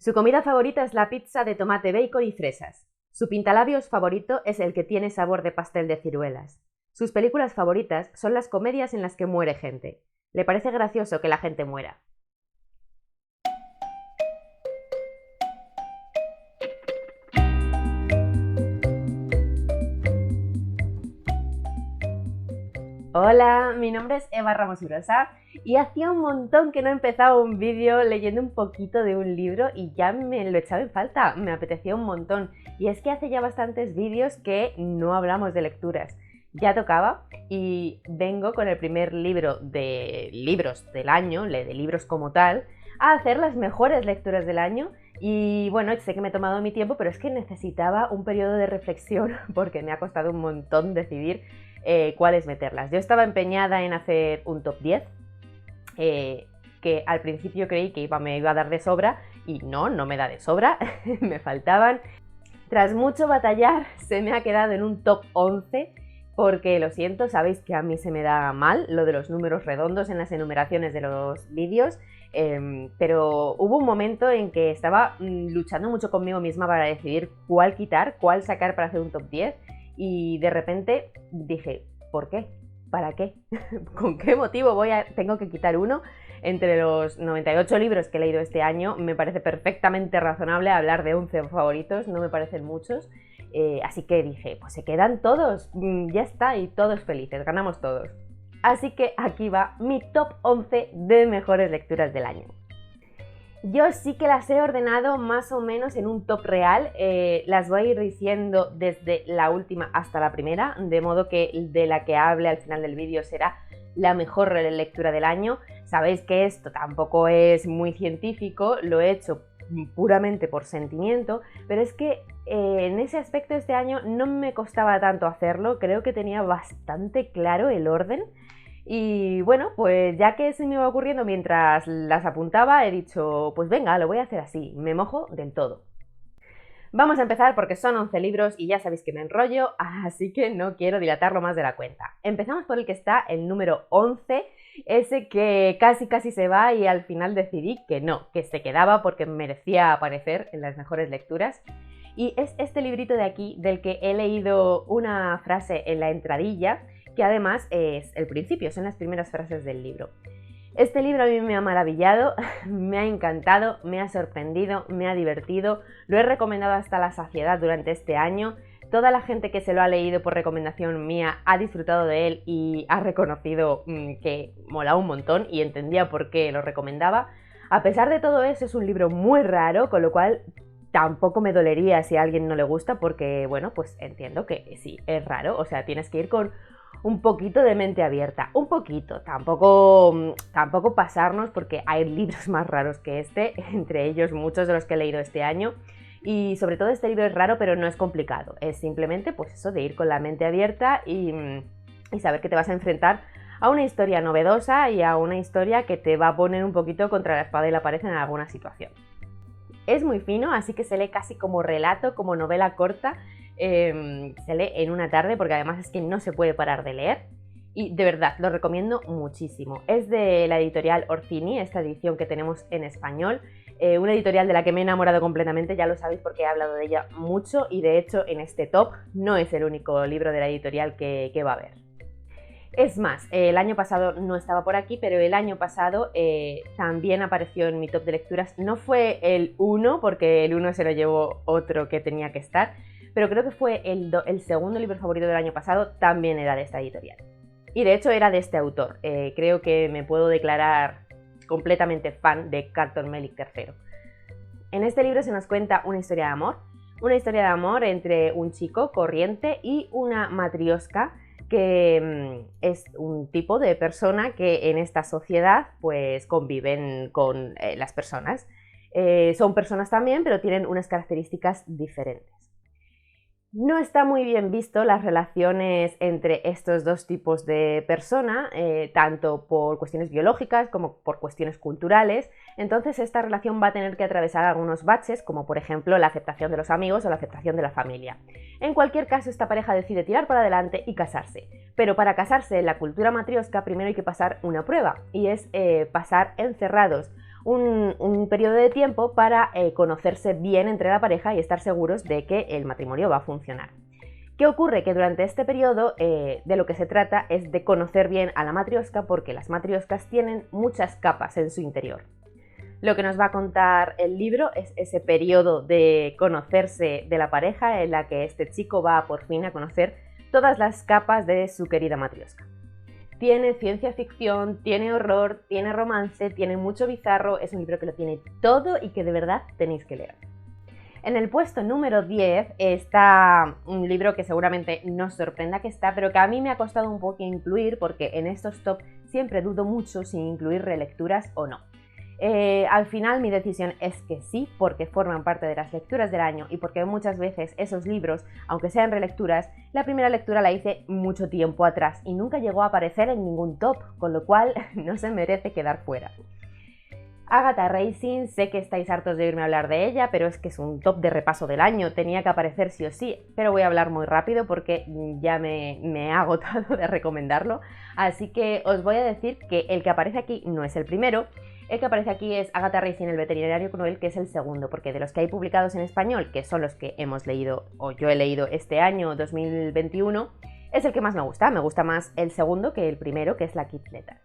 Su comida favorita es la pizza de tomate, bacon y fresas. Su pintalabios favorito es el que tiene sabor de pastel de ciruelas. Sus películas favoritas son las comedias en las que muere gente. Le parece gracioso que la gente muera. Hola, mi nombre es Eva Ramos Urosa y hacía un montón que no empezaba un vídeo leyendo un poquito de un libro y ya me lo echaba en falta, me apetecía un montón. Y es que hace ya bastantes vídeos que no hablamos de lecturas. Ya tocaba y vengo con el primer libro de libros del año, de libros como tal, a hacer las mejores lecturas del año. Y bueno, sé que me he tomado mi tiempo, pero es que necesitaba un periodo de reflexión porque me ha costado un montón decidir cuáles meterlas. Yo estaba empeñada en hacer un top 10, que al principio creí que me iba a dar de sobra y no me da de sobra, me faltaban. Tras mucho batallar se me ha quedado en un top 11 porque lo siento, sabéis que a mí se me da mal lo de los números redondos en las enumeraciones de los vídeos, pero hubo un momento en que estaba luchando mucho conmigo misma para decidir cuál quitar, cuál sacar para hacer un top 10 y de repente dije, ¿por qué? ¿Para qué? ¿Con qué motivo tengo que quitar uno? Entre los 98 libros que he leído este año me parece perfectamente razonable hablar de 11 favoritos, no me parecen muchos, así que dije, pues se quedan todos, ya está, y todos felices, ganamos todos. Así que aquí va mi top 11 de mejores lecturas del año. Yo sí que las he ordenado más o menos en un top real, las voy a ir diciendo desde la última hasta la primera, de modo que de la que hable al final del vídeo será la mejor lectura del año. Sabéis que esto tampoco es muy científico, lo he hecho puramente por sentimiento, pero es que en ese aspecto este año no me costaba tanto hacerlo, creo que tenía bastante claro el orden. Y bueno, pues ya que se me iba ocurriendo mientras las apuntaba, he dicho, pues venga, lo voy a hacer así, me mojo del todo. Vamos a empezar porque son 11 libros y ya sabéis que me enrollo, así que no quiero dilatarlo más de la cuenta. Empezamos por el que está el número 11, ese que casi se va y al final decidí que no, que se quedaba porque merecía aparecer en las mejores lecturas. Y es este librito de aquí del que he leído una frase en la entradilla, que además es el principio, son las primeras frases del libro. Este libro a mí me ha maravillado, me ha encantado, me ha sorprendido, me ha divertido, lo he recomendado hasta la saciedad durante este año. Toda la gente que se lo ha leído por recomendación mía ha disfrutado de él y ha reconocido que molaba un montón y entendía por qué lo recomendaba. A pesar de todo eso, es un libro muy raro, con lo cual tampoco me dolería si a alguien no le gusta porque, bueno, pues entiendo que sí, es raro, o sea, tienes que ir con un poquito de mente abierta, un poquito, tampoco pasarnos porque hay libros más raros que este, entre ellos muchos de los que he leído este año, y sobre todo este libro es raro pero no es complicado, es simplemente pues eso de ir con la mente abierta y saber que te vas a enfrentar a una historia novedosa y a una historia que te va a poner un poquito contra la espada y la pared en alguna situación. Es muy fino, así que se lee casi como relato, como novela corta. Se lee en una tarde porque además es que no se puede parar de leer y de verdad lo recomiendo muchísimo. Es de la editorial Orcini, esta edición que tenemos en español, una editorial de la que me he enamorado completamente, ya lo sabéis porque he hablado de ella mucho y de hecho en este top no es el único libro de la editorial que va a haber. Es más, el año pasado no estaba por aquí, pero el año pasado también apareció en mi top de lecturas. No fue el 1, porque el 1 se lo llevó otro que tenía que estar, pero creo que fue el segundo libro favorito del año pasado, también era de esta editorial. Y de hecho era de este autor. Creo que me puedo declarar completamente fan de Carlton Mellick III. En este libro se nos cuenta una historia de amor entre un chico corriente y una matrioska, que es un tipo de persona que en esta sociedad pues conviven con las personas. Son personas también, pero tienen unas características diferentes. No está muy bien visto las relaciones entre estos dos tipos de persona, tanto por cuestiones biológicas como por cuestiones culturales. Entonces esta relación va a tener que atravesar algunos baches, como por ejemplo la aceptación de los amigos o la aceptación de la familia. En cualquier caso, esta pareja decide tirar para adelante y casarse. Pero para casarse en la cultura matrioska primero hay que pasar una prueba, y es pasar encerrados un periodo de tiempo para conocerse bien entre la pareja y estar seguros de que el matrimonio va a funcionar. ¿Qué ocurre? Que durante este periodo de lo que se trata es de conocer bien a la matrioska, porque las matrioscas tienen muchas capas en su interior. Lo que nos va a contar el libro es ese periodo de conocerse de la pareja en la que este chico va por fin a conocer todas las capas de su querida matrioska. Tiene ciencia ficción, tiene horror, tiene romance, tiene mucho bizarro, es un libro que lo tiene todo y que de verdad tenéis que leer. En el puesto número 10 está un libro que seguramente no os sorprenda que está, pero que a mí me ha costado un poco incluir porque en estos top siempre dudo mucho si incluir relecturas o no. Al final mi decisión es que sí, porque forman parte de las lecturas del año y porque muchas veces esos libros, aunque sean relecturas, la primera lectura la hice mucho tiempo atrás y nunca llegó a aparecer en ningún top, con lo cual no se merece quedar fuera. Agatha Racing, sé que estáis hartos de oírme hablar de ella, pero es que es un top de repaso del año, tenía que aparecer sí o sí, pero voy a hablar muy rápido porque ya me he agotado de recomendarlo, así que os voy a decir que el que aparece aquí no es el primero. El que aparece aquí es Agatha Racing, el veterinario cruel, que es el segundo, porque de los que hay publicados en español, que son los que hemos leído, o yo he leído este año 2021, es el que más me gusta más el segundo que el primero, que es la Kid Letter.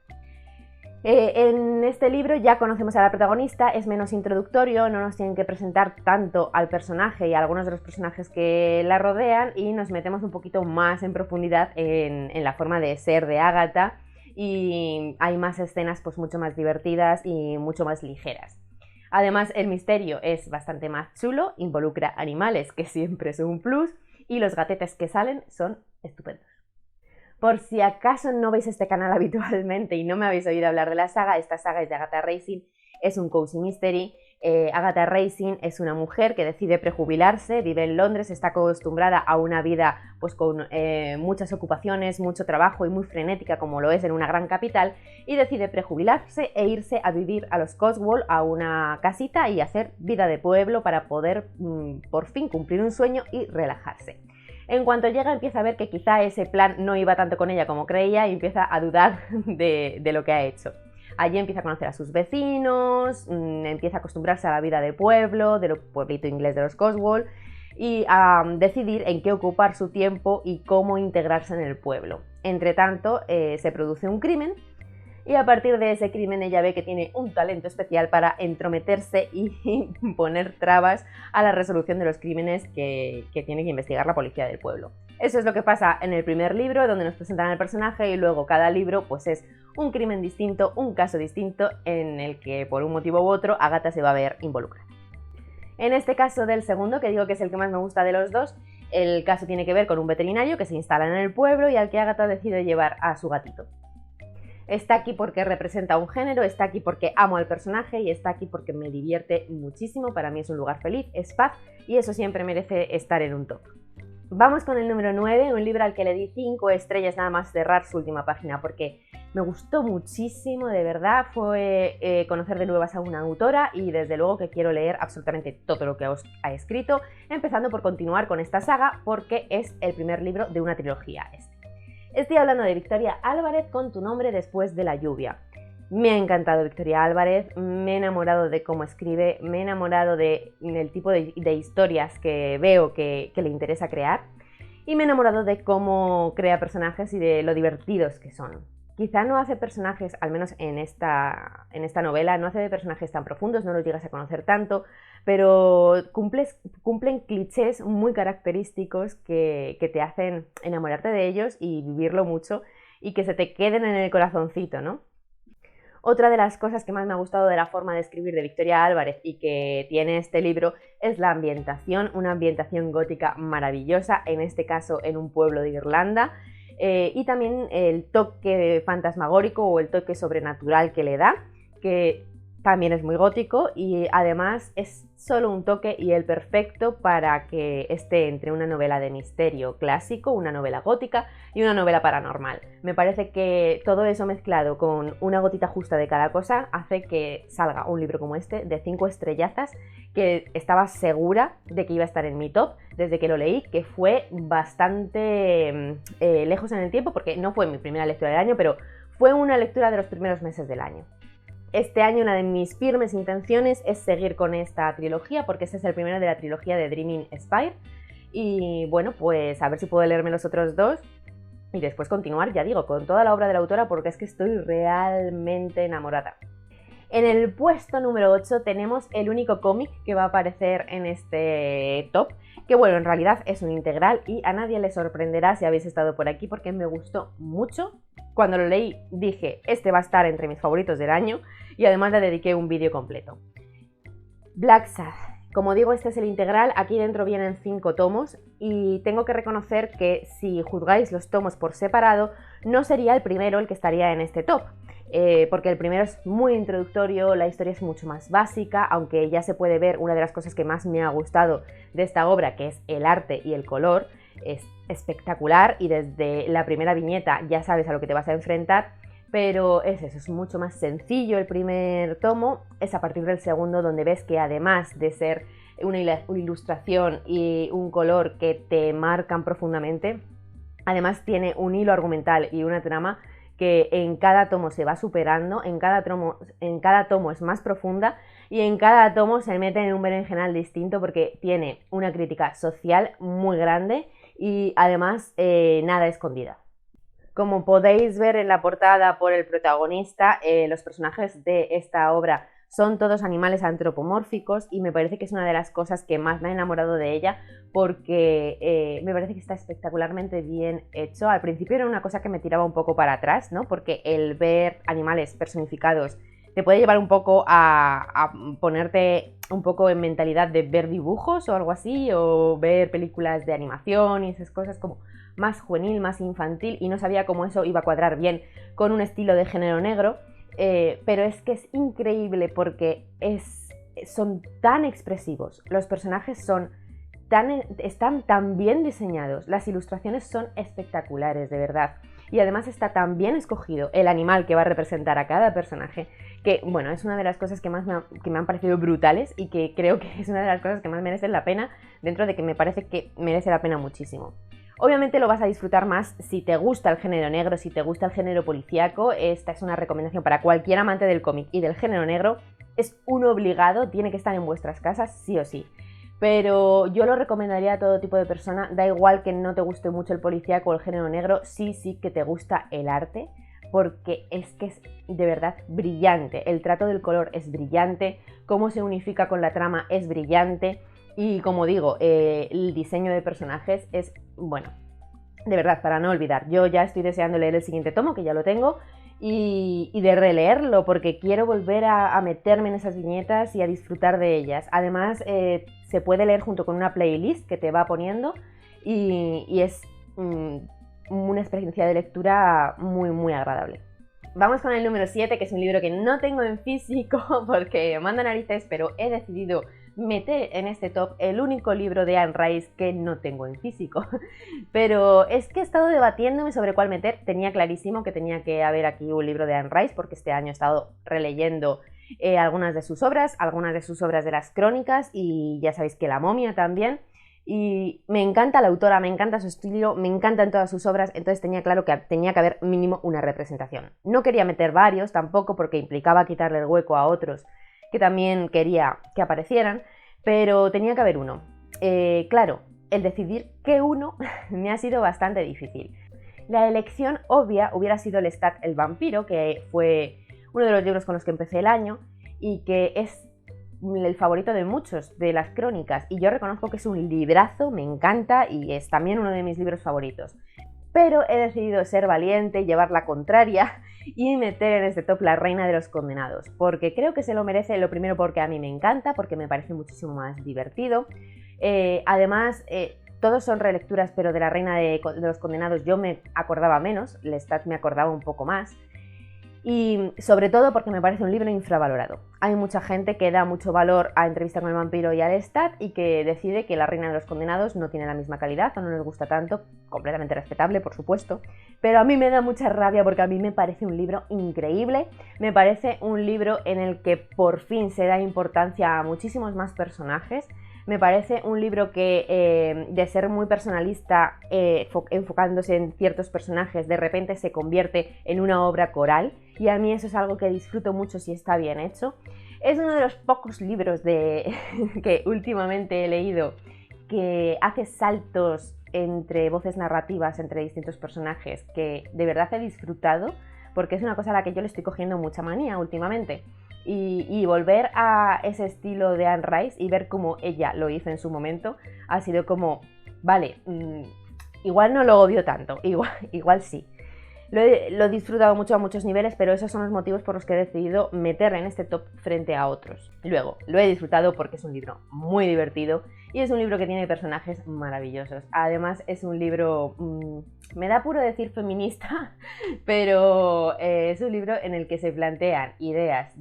En este libro ya conocemos a la protagonista, es menos introductorio, no nos tienen que presentar tanto al personaje y a algunos de los personajes que la rodean y nos metemos un poquito más en profundidad en la forma de ser de Agatha y hay más escenas pues mucho más divertidas y mucho más ligeras. Además el misterio es bastante más chulo, involucra animales que siempre es un plus y los gatetes que salen son estupendos. Por si acaso no veis este canal habitualmente y no me habéis oído hablar de la saga, esta saga es de Agatha Racing, es un cozy mystery. Agatha Racing es una mujer que decide prejubilarse, vive en Londres, está acostumbrada a una vida pues, con muchas ocupaciones, mucho trabajo y muy frenética como lo es en una gran capital y decide prejubilarse e irse a vivir a los Cotswolds, a una casita y hacer vida de pueblo para poder por fin cumplir un sueño y relajarse. En cuanto llega empieza a ver que quizá ese plan no iba tanto con ella como creía y empieza a dudar de lo que ha hecho. Allí empieza a conocer a sus vecinos, empieza a acostumbrarse a la vida de pueblo, del pueblito inglés de los Cotswolds y a decidir en qué ocupar su tiempo y cómo integrarse en el pueblo. Entre tanto, se produce un crimen y a partir de ese crimen ella ve que tiene un talento especial para entrometerse y poner trabas a la resolución de los crímenes que tiene que investigar la policía del pueblo. Eso es lo que pasa en el primer libro, donde nos presentan al personaje y luego cada libro pues es un crimen distinto, un caso distinto en el que por un motivo u otro Agatha se va a ver involucrada. En este caso del segundo, que digo que es el que más me gusta de los dos, el caso tiene que ver con un veterinario que se instala en el pueblo y al que Agatha decide llevar a su gatito. Está aquí porque representa un género, está aquí porque amo al personaje y está aquí porque me divierte muchísimo, para mí es un lugar feliz, es paz y eso siempre merece estar en un top. Vamos con el número 9, un libro al que le di 5 estrellas nada más cerrar su última página porque me gustó muchísimo, de verdad, fue conocer de nuevas a una autora y desde luego que quiero leer absolutamente todo lo que os ha escrito, empezando por continuar con esta saga porque es el primer libro de una trilogía. Estoy hablando de Victoria Álvarez con Tu nombre después de la lluvia. Me ha encantado Victoria Álvarez, me he enamorado de cómo escribe, me he enamorado del tipo de historias que veo que le interesa crear y me he enamorado de cómo crea personajes y de lo divertidos que son. Quizá no hace personajes, al menos en esta novela, no hace personajes tan profundos, no los llegas a conocer tanto, pero cumplen clichés muy característicos que te hacen enamorarte de ellos y vivirlo mucho y que se te queden en el corazoncito, ¿no? Otra de las cosas que más me ha gustado de la forma de escribir de Victoria Álvarez y que tiene este libro es la ambientación, una ambientación gótica maravillosa, en este caso en un pueblo de Irlanda, y también el toque fantasmagórico o el toque sobrenatural que le da, que también es muy gótico y además es solo un toque y el perfecto para que esté entre una novela de misterio clásico, una novela gótica y una novela paranormal. Me parece que todo eso mezclado con una gotita justa de cada cosa hace que salga un libro como este de 5 estrellazas que estaba segura de que iba a estar en mi top desde que lo leí, que fue bastante lejos en el tiempo porque no fue mi primera lectura del año, pero fue una lectura de los primeros meses del año. este año una de mis firmes intenciones es seguir con esta trilogía, porque este es el primero de la trilogía de Dreaming Spire. Y bueno, pues a ver si puedo leerme los otros dos y después continuar, ya digo, con toda la obra de la autora, porque es que estoy realmente enamorada. En el puesto número 8 tenemos el único cómic que va a aparecer en este top, que bueno, en realidad es un integral y a nadie le sorprenderá si habéis estado por aquí porque me gustó mucho. Cuando lo leí dije, este va a estar entre mis favoritos del año y además le dediqué un vídeo completo. Black Sad. Como digo, este es el integral, aquí dentro vienen 5 tomos y tengo que reconocer que si juzgáis los tomos por separado, no sería el primero el que estaría en este top. Porque el primero es muy introductorio, la historia es mucho más básica, aunque ya se puede ver una de las cosas que más me ha gustado de esta obra, que es el arte y el color, es espectacular y desde la primera viñeta ya sabes a lo que te vas a enfrentar, pero es eso, es mucho más sencillo el primer tomo, es a partir del segundo donde ves que además de ser una ilustración y un color que te marcan profundamente, además tiene un hilo argumental y una trama que en cada tomo se va superando, en cada tomo es más profunda y en cada tomo se mete en un berenjenal distinto porque tiene una crítica social muy grande y además nada escondida. Como podéis ver en la portada por el protagonista, los personajes de esta obra son todos animales antropomórficos y me parece que es una de las cosas que más me ha enamorado de ella porque me parece que está espectacularmente bien hecho. Al principio era una cosa que me tiraba un poco para atrás, ¿no? Porque el ver animales personificados te puede llevar un poco a ponerte un poco en mentalidad de ver dibujos o algo así, o ver películas de animación y esas cosas como más juvenil, más infantil, y no sabía cómo eso iba a cuadrar bien con un estilo de género negro. Pero es que es increíble porque son tan expresivos, los personajes están tan bien diseñados, las ilustraciones son espectaculares, de verdad. Y además está tan bien escogido el animal que va a representar a cada personaje, que bueno, es una de las cosas que más me han parecido brutales y que creo que es una de las cosas que más merecen la pena, dentro de que me parece que merece la pena muchísimo. Obviamente lo vas a disfrutar más si te gusta el género negro, si te gusta el género policíaco. Esta es una recomendación para cualquier amante del cómic y del género negro. Es un obligado, tiene que estar en vuestras casas, sí o sí. Pero yo lo recomendaría a todo tipo de persona, da igual que no te guste mucho el policíaco o el género negro, sí que te gusta el arte, porque es que es de verdad brillante. El trato del color es brillante, cómo se unifica con la trama es brillante. Y como digo, el diseño de personajes es, bueno, de verdad, para no olvidar. Yo ya estoy deseando leer el siguiente tomo, que ya lo tengo, y de releerlo, porque quiero volver a meterme en esas viñetas y a disfrutar de ellas. Además, se puede leer junto con una playlist que te va poniendo y es una experiencia de lectura muy, muy agradable. Vamos con el número 7, que es un libro que no tengo en físico porque manda narices, pero he decidido meter en este top el único libro de Anne Rice que no tengo en físico. Pero es que he estado debatiéndome sobre cuál meter. Tenía clarísimo que tenía que haber aquí un libro de Anne Rice porque este año he estado releyendo algunas de sus obras de las crónicas y ya sabéis que La momia también. Y me encanta la autora, me encanta su estilo, me encantan todas sus obras, entonces tenía claro que tenía que haber mínimo una representación. No quería meter varios tampoco porque implicaba quitarle el hueco a otros que también quería que aparecieran, pero tenía que haber uno. Claro, el decidir qué uno me ha sido bastante difícil. La elección obvia hubiera sido Lestat el vampiro, que fue uno de los libros con los que empecé el año y que es el favorito de muchos de las crónicas, y yo reconozco que es un librazo, me encanta y es también uno de mis libros favoritos. Pero he decidido ser valiente, llevar la contraria y meter en este top La reina de los condenados, porque creo que se lo merece, lo primero porque a mí me encanta, porque me parece muchísimo más divertido. Además, todos son relecturas, pero de La reina de los condenados yo me acordaba menos, Lestat me acordaba un poco más. Y sobre todo porque me parece un libro infravalorado. Hay mucha gente que da mucho valor a Entrevista con el vampiro y a Lestat y que decide que La reina de los condenados no tiene la misma calidad o no les gusta tanto, completamente respetable por supuesto, pero a mí me da mucha rabia porque a mí me parece un libro increíble, me parece un libro en el que por fin se da importancia a muchísimos más personajes, Me parece un libro que, de ser muy personalista, enfocándose en ciertos personajes, de repente se convierte en una obra coral, y a mí eso es algo que disfruto mucho si está bien hecho. Es uno de los pocos libros que últimamente he leído que hace saltos entre voces narrativas, entre distintos personajes, que de verdad he disfrutado, porque es una cosa a la que yo le estoy cogiendo mucha manía últimamente. Y volver a ese estilo de Anne Rice y ver cómo ella lo hizo en su momento ha sido como, vale, igual no lo odio tanto, igual sí. Lo he disfrutado mucho a muchos niveles, pero esos son los motivos por los que he decidido meterla en este top frente a otros. Luego, lo he disfrutado porque es un libro muy divertido y es un libro que tiene personajes maravillosos. Además, es un libro, me da apuro decir feminista, pero es un libro en el que se plantean ideas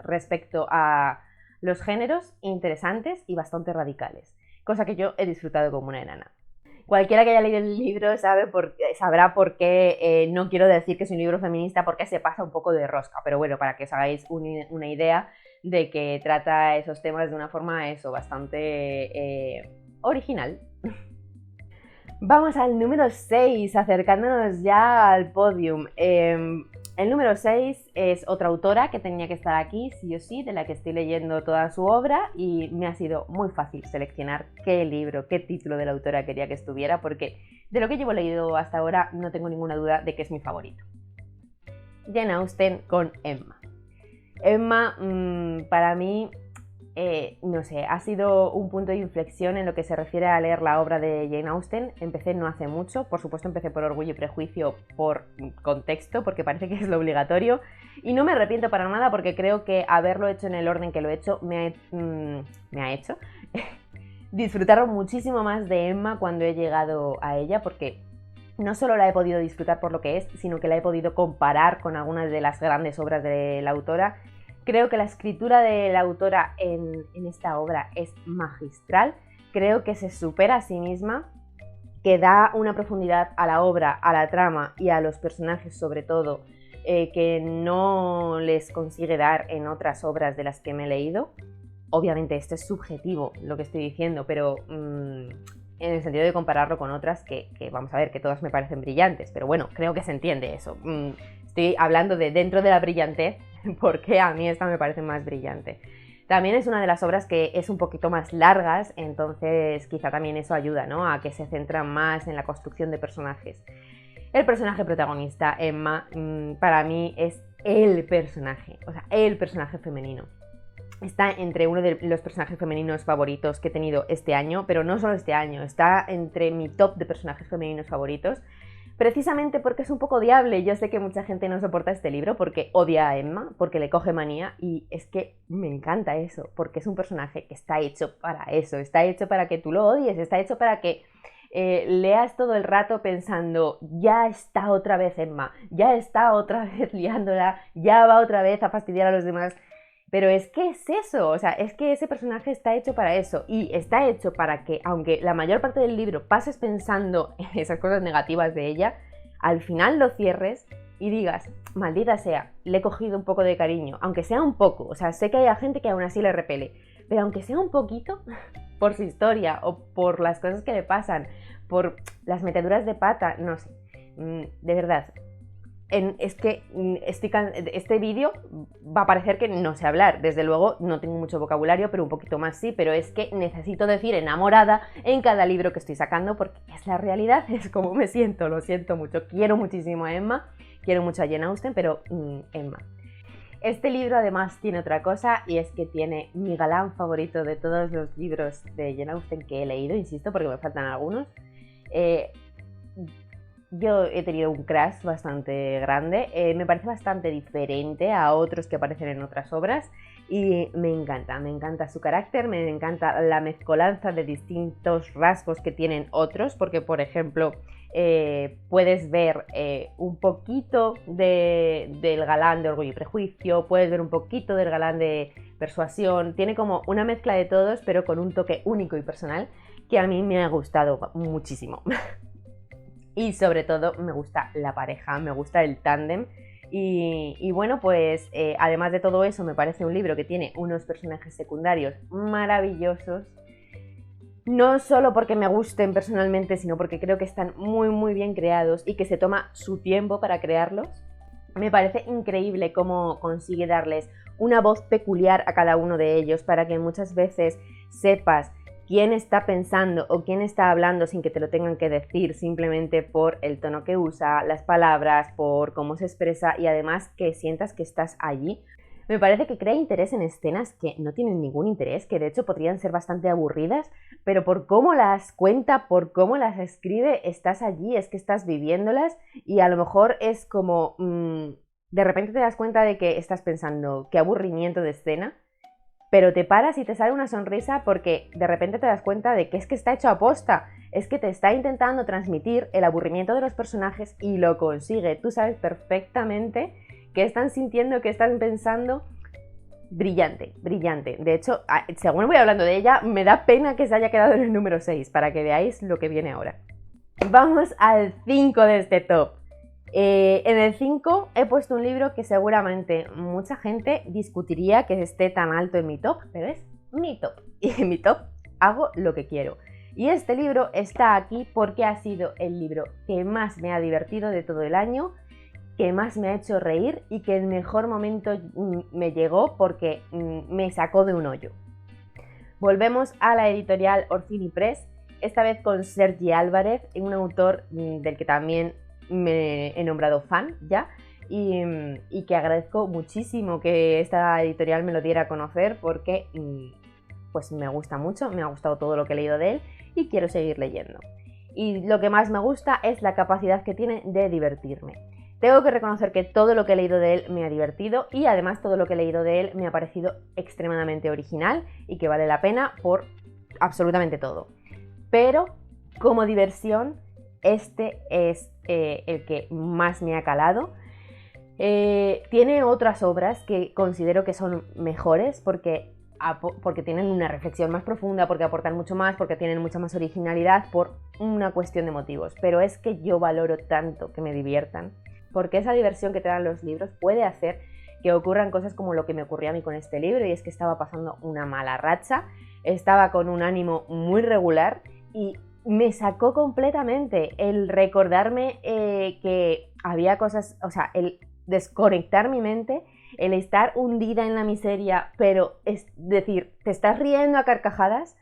respecto a los géneros interesantes y bastante radicales, cosa que yo he disfrutado como una enana. Cualquiera que haya leído el libro sabrá por qué no quiero decir que es un libro feminista, porque se pasa un poco de rosca, pero bueno, para que os hagáis una idea de que trata esos temas de una forma bastante original. Vamos al número 6, acercándonos ya al podium. El número 6 es otra autora que tenía que estar aquí, sí o sí, de la que estoy leyendo toda su obra, y me ha sido muy fácil seleccionar qué libro, qué título de la autora quería que estuviera, porque de lo que llevo leído hasta ahora no tengo ninguna duda de que es mi favorito. Jane Austen con Emma. Emma, para mí, no sé, ha sido un punto de inflexión en lo que se refiere a leer la obra de Jane Austen. Empecé no hace mucho, por supuesto empecé por Orgullo y Prejuicio, por contexto, porque parece que es lo obligatorio, y no me arrepiento para nada porque creo que haberlo hecho en el orden que lo he hecho me ha hecho disfrutar muchísimo más de Emma cuando he llegado a ella, porque no solo la he podido disfrutar por lo que es, sino que la he podido comparar con algunas de las grandes obras de la autora. Creo que la escritura de la autora en esta obra es magistral. Creo que se supera a sí misma, que da una profundidad a la obra, a la trama y a los personajes sobre todo, que no les consigue dar en otras obras de las que me he leído. Obviamente esto es subjetivo lo que estoy diciendo, pero en el sentido de compararlo con otras que vamos a ver, que todas me parecen brillantes, pero bueno, creo que se entiende eso. Estoy hablando de dentro de la brillantez, porque a mí esta me parece más brillante. También es una de las obras que es un poquito más largas, entonces quizá también eso ayuda, ¿no?, a que se centran más en la construcción de personajes. El personaje protagonista, Emma, para mí es el personaje, o sea, el personaje femenino. Está entre uno de los personajes femeninos favoritos que he tenido este año, pero no solo este año, está entre mi top de personajes femeninos favoritos, precisamente porque es un poco odiable. Yo sé que mucha gente no soporta este libro porque odia a Emma, porque le coge manía, y es que me encanta eso, porque es un personaje que está hecho para eso, está hecho para que tú lo odies, está hecho para que leas todo el rato pensando, ya está otra vez Emma, ya está otra vez liándola, ya va otra vez a fastidiar a los demás. Pero es que es eso, o sea, es que ese personaje está hecho para eso, y está hecho para que, aunque la mayor parte del libro pases pensando en esas cosas negativas de ella, al final lo cierres y digas, maldita sea, le he cogido un poco de cariño, aunque sea un poco. O sea, sé que hay gente que aún así le repele, pero aunque sea un poquito, por su historia o por las cosas que le pasan, por las meteduras de pata, no sé, de verdad. Es que este vídeo va a parecer que no sé hablar, desde luego no tengo mucho vocabulario, pero un poquito más sí, pero es que necesito decir enamorada en cada libro que estoy sacando, porque es la realidad, es como me siento, lo siento mucho. Quiero muchísimo a Emma, quiero mucho a Jane Austen, pero Emma. Este libro además tiene otra cosa, y es que tiene mi galán favorito de todos los libros de Jane Austen que he leído, insisto, porque me faltan algunos. Yo he tenido un crush bastante grande, me parece bastante diferente a otros que aparecen en otras obras, y me encanta su carácter, me encanta la mezcolanza de distintos rasgos que tienen otros, porque por ejemplo puedes ver un poquito del galán de Orgullo y Prejuicio, puedes ver un poquito del galán de Persuasión, tiene como una mezcla de todos, pero con un toque único y personal que a mí me ha gustado muchísimo. Y sobre todo me gusta la pareja, me gusta el tándem Y bueno, pues además de todo eso, me parece un libro que tiene unos personajes secundarios maravillosos. No solo porque me gusten personalmente, sino porque creo que están muy bien creados y que se toma su tiempo para crearlos. Me parece increíble cómo consigue darles una voz peculiar a cada uno de ellos para que muchas veces sepas quién está pensando o quién está hablando sin que te lo tengan que decir, simplemente por el tono que usa, las palabras, por cómo se expresa y además que sientas que estás allí. Me parece que crea interés en escenas que no tienen ningún interés, que de hecho podrían ser bastante aburridas, pero por cómo las cuenta, por cómo las escribe, estás allí, es que estás viviéndolas y a lo mejor es como de repente te das cuenta de que estás pensando qué aburrimiento de escena, pero te paras y te sale una sonrisa porque de repente te das cuenta de que es que está hecho a posta, es que te está intentando transmitir el aburrimiento de los personajes y lo consigue. Tú sabes perfectamente qué están sintiendo, qué están pensando. Brillante, brillante. De hecho, según voy hablando de ella, me da pena que se haya quedado en el número 6, para que veáis lo que viene ahora. Vamos al 5 de este top. En el 5 he puesto un libro que seguramente mucha gente discutiría que esté tan alto en mi top, pero es mi top. Y en mi top hago lo que quiero. Y este libro está aquí porque ha sido el libro que más me ha divertido de todo el año, que más me ha hecho reír y que el mejor momento me llegó porque me sacó de un hoyo. Volvemos a la editorial Orfini Press, esta vez con Sergi Álvarez, un autor del que también me he nombrado fan ya y que agradezco muchísimo que esta editorial me lo diera a conocer porque pues me gusta mucho, me ha gustado todo lo que he leído de él y quiero seguir leyendo. Y lo que más me gusta es la capacidad que tiene de divertirme. Tengo que reconocer que todo lo que he leído de él me ha divertido y además todo lo que he leído de él me ha parecido extremadamente original y que vale la pena por absolutamente todo. Pero como diversión, este es el que más me ha calado. Tiene otras obras que considero que son mejores porque tienen una reflexión más profunda, porque aportan mucho más, porque tienen mucha más originalidad por una cuestión de motivos. Pero es que yo valoro tanto que me diviertan, porque esa diversión que te dan los libros puede hacer que ocurran cosas como lo que me ocurrió a mí con este libro, y es que estaba pasando una mala racha, estaba con un ánimo muy regular y me sacó completamente el recordarme que había cosas, o sea, el desconectar mi mente, el estar hundida en la miseria, pero es decir, te estás riendo a carcajadas.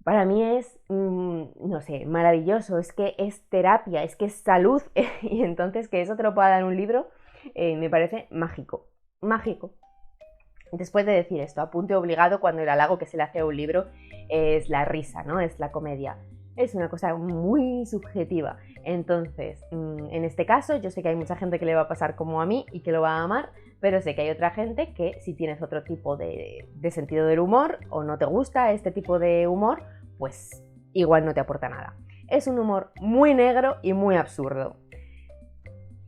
Para mí es, no sé, maravilloso, es que es terapia, es que es salud y entonces que eso te lo pueda dar un libro me parece mágico, mágico. Después de decir esto, apunte obligado cuando el halago que se le hace a un libro es la risa, ¿no? Es la comedia. Es una cosa muy subjetiva. Entonces, en este caso, yo sé que hay mucha gente que le va a pasar como a mí y que lo va a amar, pero sé que hay otra gente que si tienes otro tipo de sentido del humor o no te gusta este tipo de humor, pues igual no te aporta nada. Es un humor muy negro y muy absurdo.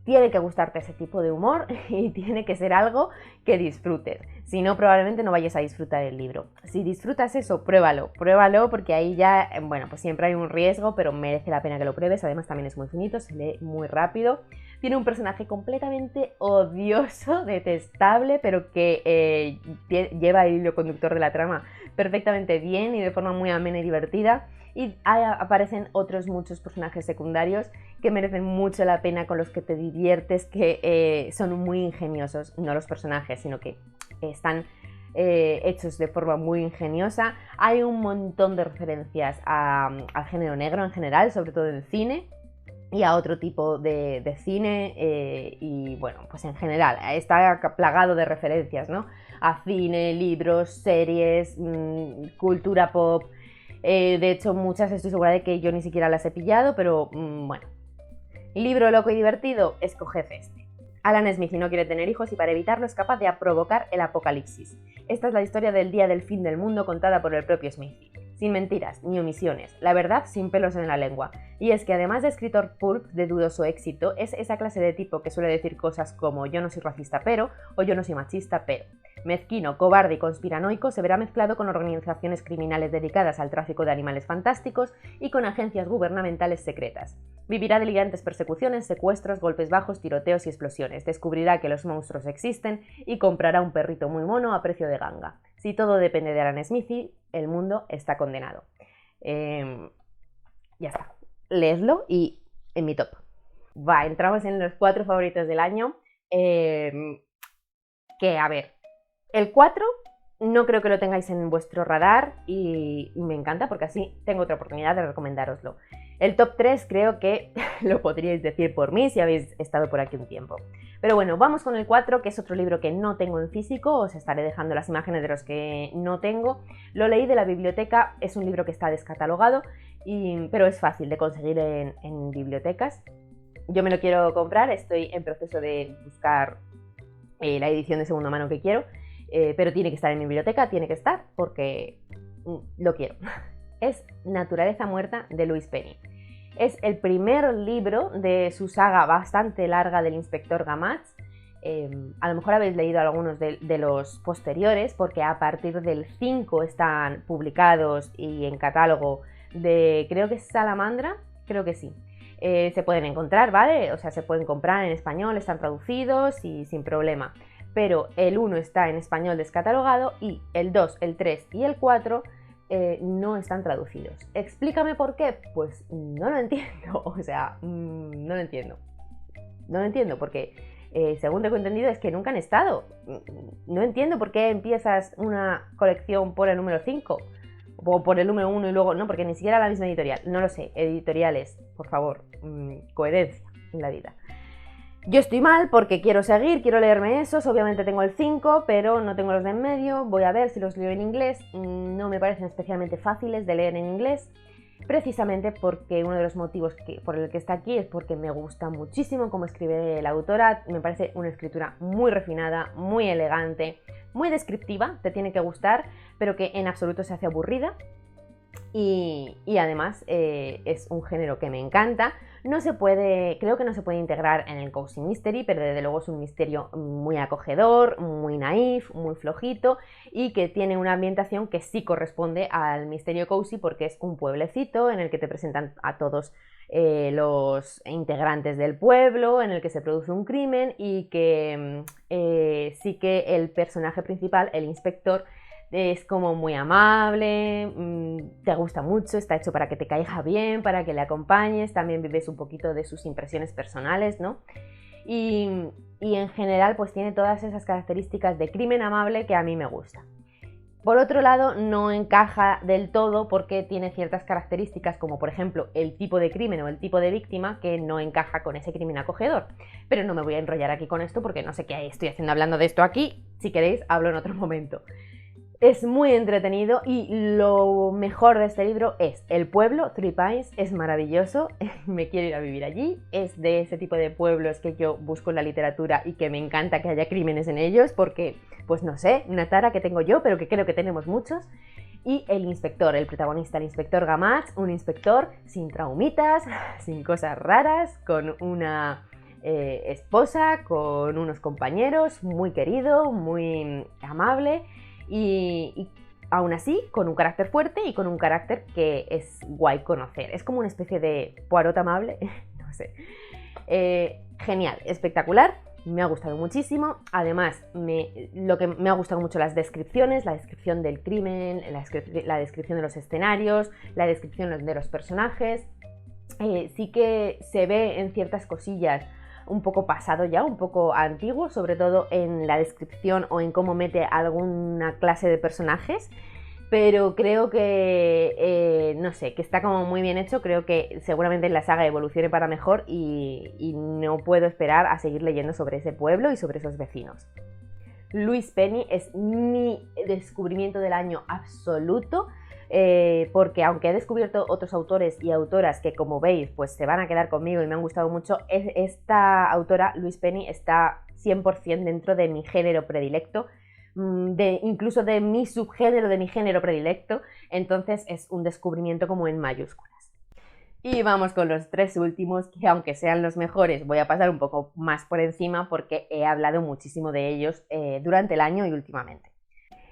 Tiene que gustarte ese tipo de humor y tiene que ser algo que disfrutes. Si no, probablemente no vayas a disfrutar el libro. Si disfrutas eso, pruébalo porque ahí ya, bueno, pues siempre hay un riesgo, pero merece la pena que lo pruebes. Además también es muy finito, se lee muy rápido. Tiene un personaje completamente odioso, detestable, pero que lleva el hilo conductor de la trama perfectamente bien y de forma muy amena y divertida. Y aparecen otros muchos personajes secundarios que merecen mucho la pena, con los que te diviertes, que son muy ingeniosos, no los personajes, sino que están hechos de forma muy ingeniosa. Hay un montón de referencias al género negro en general, sobre todo en cine, y a otro tipo de cine y bueno, pues en general está plagado de referencias, ¿no? A cine, libros, series, cultura pop. De hecho, muchas estoy segura de que yo ni siquiera las he pillado, pero bueno. Libro loco y divertido, escoged este. Alan Smith no quiere tener hijos y para evitarlo es capaz de provocar el apocalipsis. Esta es la historia del día del fin del mundo contada por el propio Smith. sin mentiras ni omisiones, la verdad sin pelos en la lengua. Y es que además de escritor pulp de dudoso éxito, es esa clase de tipo que suele decir cosas como yo no soy racista pero, o yo no soy machista pero. Mezquino, cobarde y conspiranoico, se verá mezclado con organizaciones criminales dedicadas al tráfico de animales fantásticos y con agencias gubernamentales secretas. Vivirá delirantes persecuciones, secuestros, golpes bajos, tiroteos y explosiones. Descubrirá que los monstruos existen y comprará un perrito muy mono a precio de ganga. Si todo depende de Alan Smithy, el mundo está condenado. Ya está. Leedlo y en mi top. Entramos en los 4 favoritos del año. Que, a ver, el 4 no creo que lo tengáis en vuestro radar y me encanta porque así tengo otra oportunidad de recomendároslo. El top 3 creo que lo podríais decir por mí si habéis estado por aquí un tiempo. Pero bueno, vamos con el 4, que es otro libro que no tengo en físico, os estaré dejando las imágenes de los que no tengo. Lo leí de la biblioteca, es un libro que está descatalogado, pero es fácil de conseguir en bibliotecas. Yo me lo quiero comprar, estoy en proceso de buscar la edición de segunda mano que quiero, pero tiene que estar en mi biblioteca, tiene que estar porque lo quiero. Es Naturaleza muerta de Louise Penny. Es el primer libro de su saga bastante larga del inspector Gamatz. A lo mejor habéis leído algunos de los posteriores porque a partir del 5 están publicados y en catálogo de, creo que es Salamandra, creo que sí. Se pueden encontrar, ¿vale? O sea, se pueden comprar en español, están traducidos y sin problema. Pero el 1 está en español descatalogado y el 2, el 3 y el 4 no están traducidos. Explícame por qué. Pues no lo entiendo. O sea, no lo entiendo. No lo entiendo porque, según tengo entendido, es que nunca han estado. No entiendo por qué empiezas una colección por el número 5 o por el número 1 y luego no, porque ni siquiera la misma editorial. No lo sé. Editoriales, por favor, coherencia en la vida. Yo estoy mal porque quiero seguir, quiero leerme esos, obviamente tengo el 5, pero no tengo los de en medio, voy a ver si los leo en inglés, no me parecen especialmente fáciles de leer en inglés, precisamente porque uno de los motivos por el que está aquí es porque me gusta muchísimo cómo escribe la autora, me parece una escritura muy refinada, muy elegante, muy descriptiva, te tiene que gustar, pero que en absoluto se hace aburrida. Y además es un género que me encanta. Creo que no se puede integrar en el cozy mystery, pero desde luego es un misterio muy acogedor, muy naif, muy flojito y que tiene una ambientación que sí corresponde al misterio cozy porque es un pueblecito en el que te presentan a todos los integrantes del pueblo, en el que se produce un crimen y que sí que el personaje principal, el inspector, es como muy amable, te gusta mucho, está hecho para que te caiga bien, para que le acompañes, también vives un poquito de sus impresiones personales, ¿no? Y en general pues tiene todas esas características de crimen amable que a mí me gusta. Por otro lado, no encaja del todo porque tiene ciertas características como por ejemplo el tipo de crimen o el tipo de víctima que no encaja con ese crimen acogedor. Pero no me voy a enrollar aquí con esto porque no sé qué estoy haciendo hablando de esto aquí, si queréis hablo en otro momento. Es muy entretenido y lo mejor de este libro es el pueblo, Three Pines, es maravilloso, me quiero ir a vivir allí, es de ese tipo de pueblos que yo busco en la literatura y que me encanta que haya crímenes en ellos porque, pues no sé, una tara que tengo yo, pero que creo que tenemos muchos. Y el inspector, el protagonista, el inspector Gamatz, un inspector sin traumitas, sin cosas raras, con una esposa, con unos compañeros, muy querido, muy amable. Y aún así, con un carácter fuerte y con un carácter que es guay conocer. Es como una especie de Poirot amable, no sé. Genial, espectacular, me ha gustado muchísimo. Además, lo que me ha gustado mucho las descripciones, la descripción del crimen, la descripción de los escenarios, la descripción de los personajes. Sí que se ve en ciertas cosillas un poco pasado ya, un poco antiguo, sobre todo en la descripción o en cómo mete alguna clase de personajes, pero creo que, no sé, que está como muy bien hecho, creo que seguramente la saga evolucione para mejor y no puedo esperar a seguir leyendo sobre ese pueblo y sobre esos vecinos. Louise Penny es mi descubrimiento del año absoluto. Porque aunque he descubierto otros autores y autoras que, como veis, pues se van a quedar conmigo y me han gustado mucho, esta autora, Louise Penny, está 100% dentro de mi género predilecto. incluso de mi subgénero, de mi género predilecto, entonces es un descubrimiento como en mayúsculas. Y vamos con los 3 últimos, que aunque sean los mejores, voy a pasar un poco más por encima porque he hablado muchísimo de ellos durante el año y últimamente.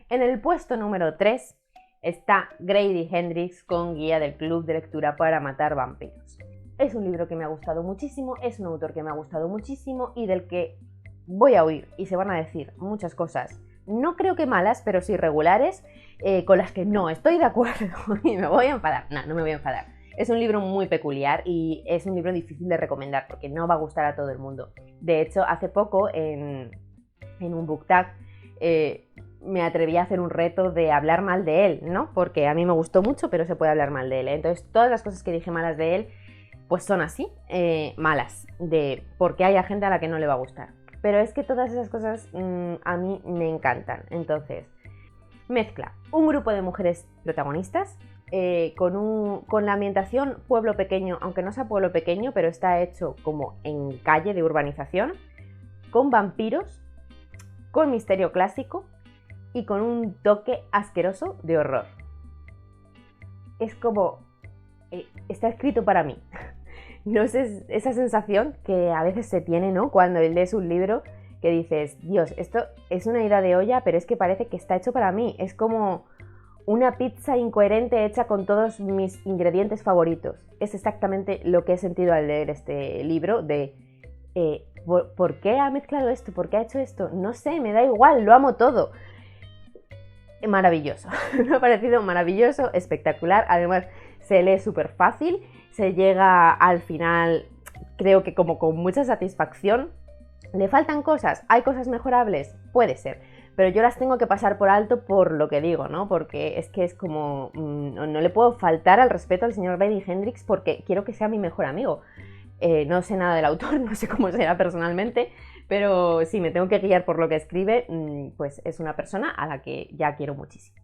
En el puesto número 3 está Grady Hendrix con Guía del Club de Lectura para Matar Vampiros. Es un libro que me ha gustado muchísimo, es un autor que me ha gustado muchísimo y del que voy a oír y se van a decir muchas cosas, no creo que malas, pero sí regulares, con las que no estoy de acuerdo y me voy a enfadar. No me voy a enfadar. Es un libro muy peculiar y es un libro difícil de recomendar porque no va a gustar a todo el mundo. De hecho, hace poco en un book tag me atreví a hacer un reto de hablar mal de él, ¿no? Porque a mí me gustó mucho, pero se puede hablar mal de él. Entonces, todas las cosas que dije malas de él, pues son así, malas, porque haya gente a la que no le va a gustar. Pero es que todas esas cosas a mí me encantan. Entonces, mezcla un grupo de mujeres protagonistas con la ambientación pueblo pequeño, aunque no sea pueblo pequeño, pero está hecho como en calle de urbanización, con vampiros, con misterio clásico y con un toque asqueroso de horror. Es como... está escrito para mí. No sé, esa sensación que a veces se tiene, ¿no? Cuando lees un libro que dices, Dios, esto es una ida de olla, pero es que parece que está hecho para mí. Es como una pizza incoherente hecha con todos mis ingredientes favoritos. Es exactamente lo que he sentido al leer este libro de ¿por qué ha mezclado esto? ¿Por qué ha hecho esto? No sé, me da igual, lo amo todo. Maravilloso. Me ha parecido maravilloso, espectacular. Además, se lee súper fácil, se llega al final, creo que como con mucha satisfacción. ¿Le faltan cosas? ¿Hay cosas mejorables? Puede ser, pero yo las tengo que pasar por alto por lo que digo, ¿no? Porque es que es como... no le puedo faltar al respeto al señor Grady Hendrix porque quiero que sea mi mejor amigo. No sé nada del autor, no sé cómo será personalmente, pero si me tengo que guiar por lo que escribe, pues es una persona a la que ya quiero muchísimo.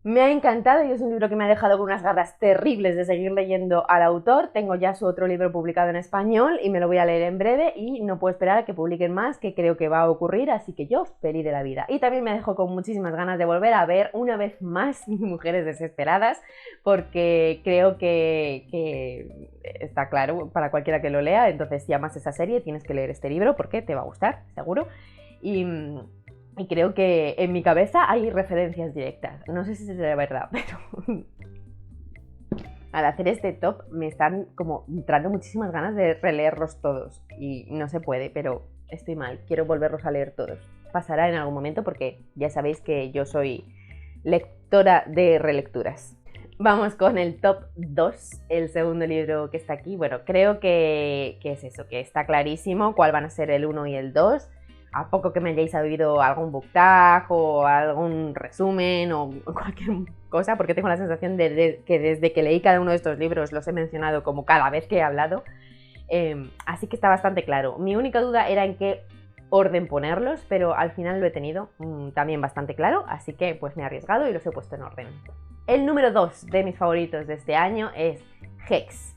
Me ha encantado y es un libro que me ha dejado con unas ganas terribles de seguir leyendo al autor. Tengo ya su otro libro publicado en español y me lo voy a leer en breve y no puedo esperar a que publiquen más, que creo que va a ocurrir, así que yo feliz de la vida. Y también me dejo con muchísimas ganas de volver a ver una vez más Mujeres Desesperadas, porque creo que está claro para cualquiera que lo lea. Entonces, si amas esa serie, tienes que leer este libro porque te va a gustar, seguro. Y creo que en mi cabeza hay referencias directas. No sé si es de verdad, pero al hacer este top me están como entrando muchísimas ganas de releerlos todos. Y no se puede, pero estoy mal. Quiero volverlos a leer todos. Pasará en algún momento porque ya sabéis que yo soy lectora de relecturas. Vamos con el top 2, el segundo libro que está aquí. Bueno, creo que es eso, que está clarísimo cuál van a ser el 1 y el 2. A poco que me hayáis oído algún book tag o algún resumen o cualquier cosa, porque tengo la sensación de que desde que leí cada uno de estos libros los he mencionado como cada vez que he hablado, así que está bastante claro. Mi única duda era en qué orden ponerlos, pero al final lo he tenido también bastante claro, así que pues me he arriesgado y los he puesto en orden. El número 2 de mis favoritos de este año es Hex,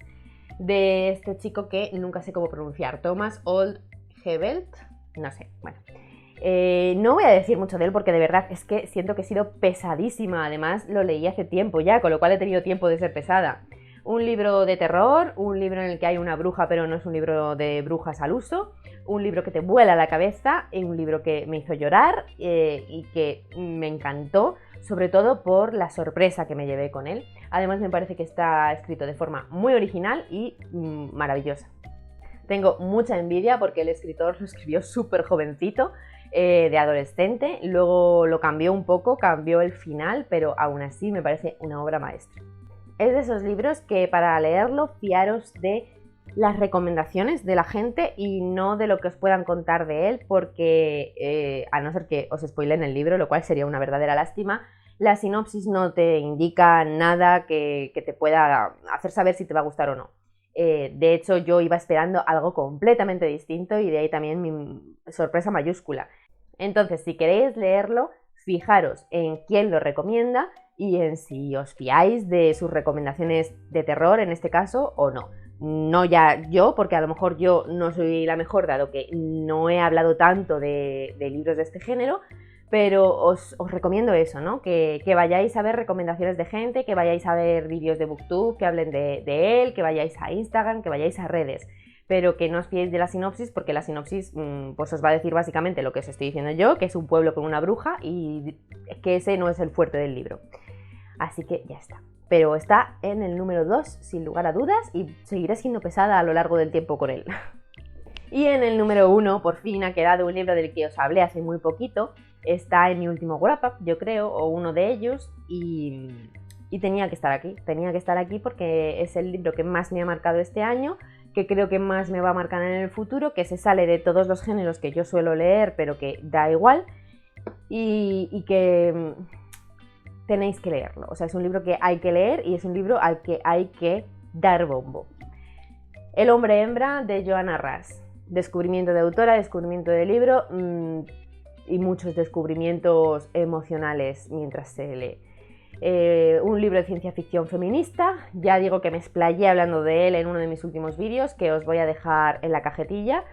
de este chico que nunca sé cómo pronunciar, Thomas Oldhevelt. No sé, bueno. No voy a decir mucho de él porque de verdad es que siento que he sido pesadísima. Además, lo leí hace tiempo ya, con lo cual he tenido tiempo de ser pesada. Un libro de terror, un libro en el que hay una bruja, pero no es un libro de brujas al uso. Un libro que te vuela la cabeza, y un libro que me hizo llorar y que me encantó, sobre todo por la sorpresa que me llevé con él. Además, me parece que está escrito de forma muy original y maravillosa. Tengo mucha envidia porque el escritor lo escribió súper jovencito, de adolescente, luego lo cambió un poco, cambió el final, pero aún así me parece una obra maestra. Es de esos libros que para leerlo fiaros de las recomendaciones de la gente y no de lo que os puedan contar de él, porque a no ser que os spoilen el libro, lo cual sería una verdadera lástima, la sinopsis no te indica nada que te pueda hacer saber si te va a gustar o no. De hecho, yo iba esperando algo completamente distinto y de ahí también mi sorpresa mayúscula. Entonces, si queréis leerlo, fijaros en quién lo recomienda y en si os fiáis de sus recomendaciones de terror, en este caso, o no. No ya yo, porque a lo mejor yo no soy la mejor, dado que no he hablado tanto de libros de este género, pero os recomiendo eso, ¿no? Que vayáis a ver recomendaciones de gente, que vayáis a ver vídeos de Booktube que hablen de él, que vayáis a Instagram, que vayáis a redes, pero que no os fiéis de la sinopsis, porque la sinopsis pues os va a decir básicamente lo que os estoy diciendo yo, que es un pueblo con una bruja y que ese no es el fuerte del libro. Así que ya está. Pero está en el número 2 sin lugar a dudas y seguiré siendo pesada a lo largo del tiempo con él. Y en el número 1 por fin ha quedado un libro del que os hablé hace muy poquito. Está en mi último wrap-up, yo creo, o uno de ellos, y tenía que estar aquí porque es el libro que más me ha marcado este año, que creo que más me va a marcar en el futuro, que se sale de todos los géneros que yo suelo leer, pero que da igual, y que tenéis que leerlo. O sea, es un libro que hay que leer y es un libro al que hay que dar bombo. El hombre hembra de Joanna Russ. Descubrimiento de autora, descubrimiento de libro y muchos descubrimientos emocionales mientras se lee. Un libro de ciencia ficción feminista, ya digo que me explayé hablando de él en uno de mis últimos vídeos que os voy a dejar en la cajetilla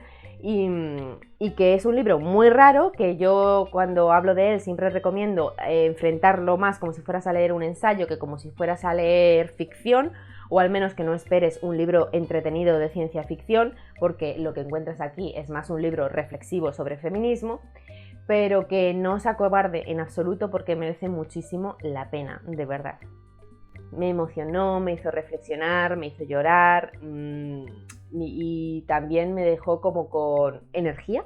y que es un libro muy raro que yo cuando hablo de él siempre recomiendo enfrentarlo más como si fueras a leer un ensayo que como si fueras a leer ficción, o al menos que no esperes un libro entretenido de ciencia ficción, porque lo que encuentras aquí es más un libro reflexivo sobre feminismo, pero que no os acobarde en absoluto porque merece muchísimo la pena, de verdad. Me emocionó, me hizo reflexionar, me hizo llorar y también me dejó como con energía.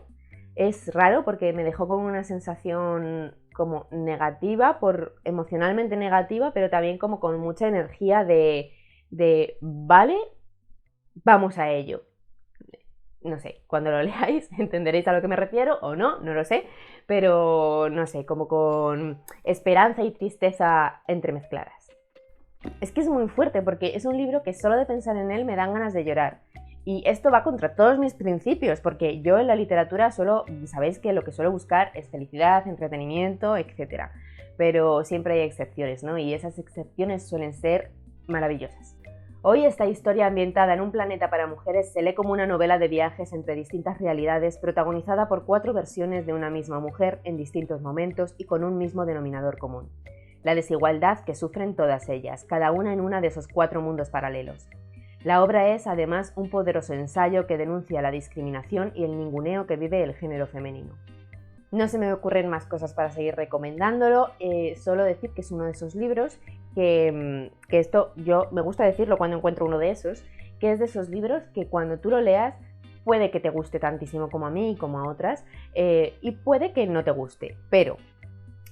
Es raro porque me dejó con una sensación como negativa, emocionalmente negativa, pero también como con mucha energía de vale, vamos a ello. No sé, cuando lo leáis entenderéis a lo que me refiero o no, no lo sé, pero no sé, como con esperanza y tristeza entremezcladas. Es que es muy fuerte porque es un libro que solo de pensar en él me dan ganas de llorar. Y esto va contra todos mis principios, porque yo en la literatura sabéis que lo que suelo buscar es felicidad, entretenimiento, etc. Pero siempre hay excepciones, ¿no? Y esas excepciones suelen ser maravillosas. Hoy esta historia ambientada en un planeta para mujeres se lee como una novela de viajes entre distintas realidades protagonizada por 4 versiones de una misma mujer en distintos momentos y con un mismo denominador común. La desigualdad que sufren todas ellas, cada una en uno de esos 4 mundos paralelos. La obra es, además, un poderoso ensayo que denuncia la discriminación y el ninguneo que vive el género femenino. No se me ocurren más cosas para seguir recomendándolo, solo decir que es uno de esos libros que esto yo me gusta decirlo cuando encuentro uno de esos, que es de esos libros que cuando tú lo leas puede que te guste tantísimo como a mí y como a otras, y puede que no te guste, pero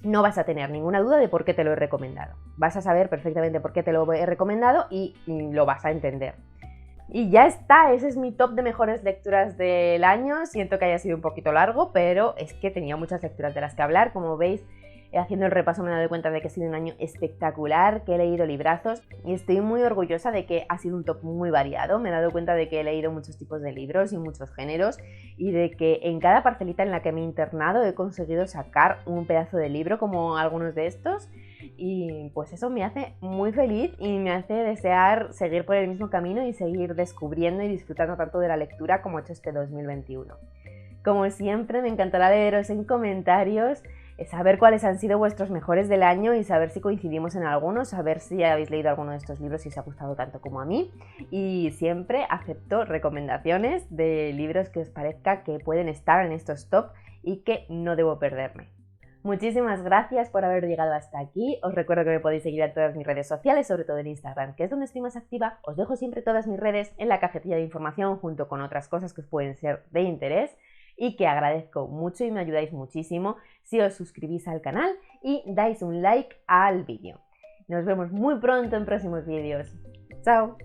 no vas a tener ninguna duda de por qué te lo he recomendado. Vas a saber perfectamente por qué te lo he recomendado y lo vas a entender. Y ya está, ese es mi top de mejores lecturas del año. Siento que haya sido un poquito largo, pero es que tenía muchas lecturas de las que hablar. Como veis, haciendo el repaso me he dado cuenta de que ha sido un año espectacular, que he leído librazos y estoy muy orgullosa de que ha sido un top muy variado. Me he dado cuenta de que he leído muchos tipos de libros y muchos géneros y de que en cada parcelita en la que me he internado he conseguido sacar un pedazo de libro como algunos de estos. Y pues eso me hace muy feliz y me hace desear seguir por el mismo camino y seguir descubriendo y disfrutando tanto de la lectura como he hecho este 2021. Como siempre, me encantará leeros en comentarios, saber cuáles han sido vuestros mejores del año y saber si coincidimos en algunos, saber si habéis leído alguno de estos libros y os ha gustado tanto como a mí. Y siempre acepto recomendaciones de libros que os parezca que pueden estar en estos top y que no debo perderme. Muchísimas gracias por haber llegado hasta aquí. Os recuerdo que me podéis seguir en todas mis redes sociales, sobre todo en Instagram, que es donde estoy más activa. Os dejo siempre todas mis redes en la cajetilla de información junto con otras cosas que os pueden ser de interés y que agradezco mucho y me ayudáis muchísimo si os suscribís al canal y dais un like al vídeo. Nos vemos muy pronto en próximos vídeos. ¡Chao!